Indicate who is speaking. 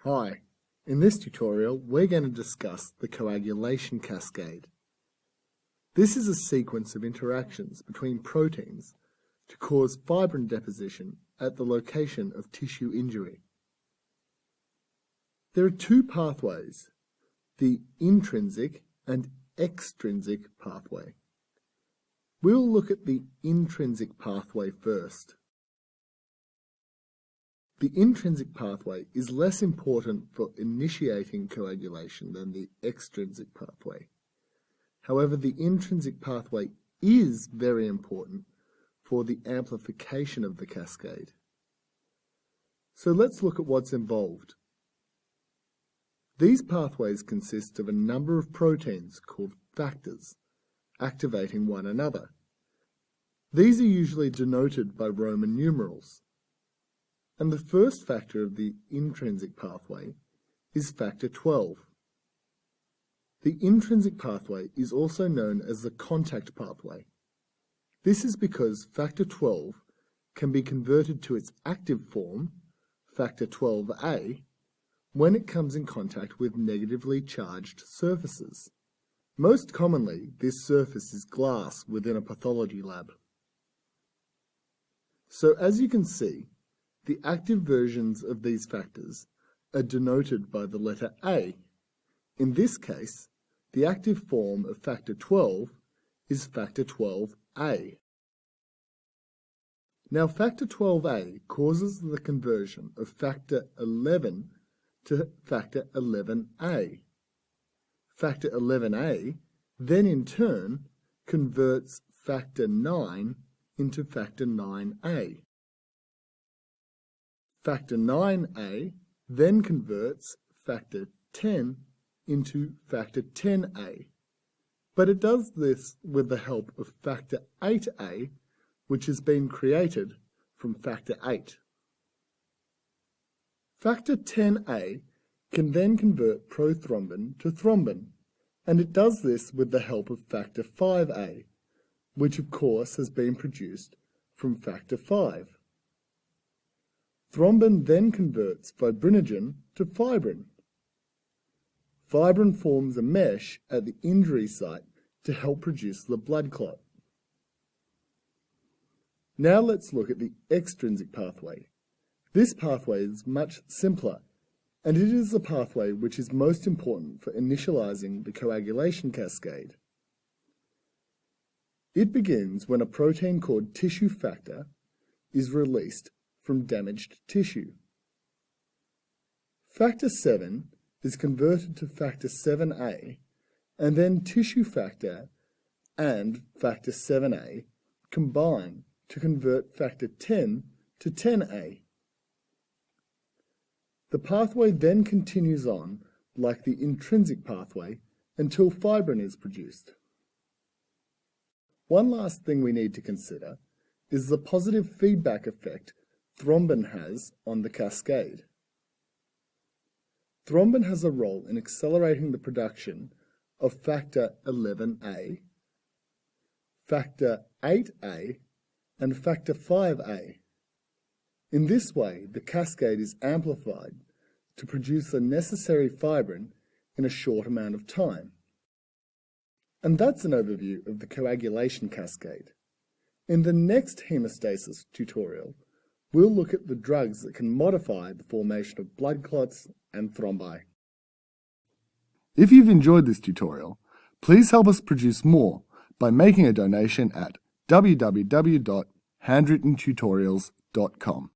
Speaker 1: Hi, in this tutorial we're going to discuss the coagulation cascade. This is a sequence of interactions between proteins to cause fibrin deposition at the location of tissue injury. There are two pathways, the intrinsic and extrinsic pathway. We'll look at the intrinsic pathway first. The intrinsic pathway is less important for initiating coagulation than the extrinsic pathway. However, the intrinsic pathway is very important for the amplification of the cascade. So let's look at what's involved. These pathways consist of a number of proteins called factors activating one another. These are usually denoted by Roman numerals. And the first factor of the intrinsic pathway is factor 12. The intrinsic pathway is also known as the contact pathway. This is because factor 12 can be converted to its active form, factor 12A, when it comes in contact with negatively charged surfaces. Most commonly, this surface is glass within a pathology lab. So as you can see, the active versions of these factors are denoted by the letter A. In this case, the active form of factor 12 is factor 12A. Now factor 12A causes the conversion of factor 11 to factor 11A. Factor 11A then in turn converts factor 9 into factor 9A. Factor 9A then converts factor 10 into factor 10A, but it does this with the help of factor 8A, which has been created from factor 8. Factor 10A can then convert prothrombin to thrombin, and it does this with the help of factor 5A, which of course has been produced from factor 5. Thrombin then converts fibrinogen to fibrin. Fibrin forms a mesh at the injury site to help produce the blood clot. Now let's look at the extrinsic pathway. This pathway is much simpler, and it is the pathway which is most important for initializing the coagulation cascade. It begins when a protein called tissue factor is released from damaged tissue. Factor 7 is converted to factor 7A, and then tissue factor and factor 7A combine to convert factor 10 to 10A. The pathway then continues on like the intrinsic pathway until fibrin is produced. One last thing we need to consider is the positive feedback effect thrombin has on the cascade. Thrombin has a role in accelerating the production of factor 11A, factor 8A, and factor 5A. In this way, the cascade is amplified to produce the necessary fibrin in a short amount of time. And that's an overview of the coagulation cascade. In the next hemostasis tutorial, we'll look at the drugs that can modify the formation of blood clots and thrombi. If you've enjoyed this tutorial, please help us produce more by making a donation at www.handwrittentutorials.com.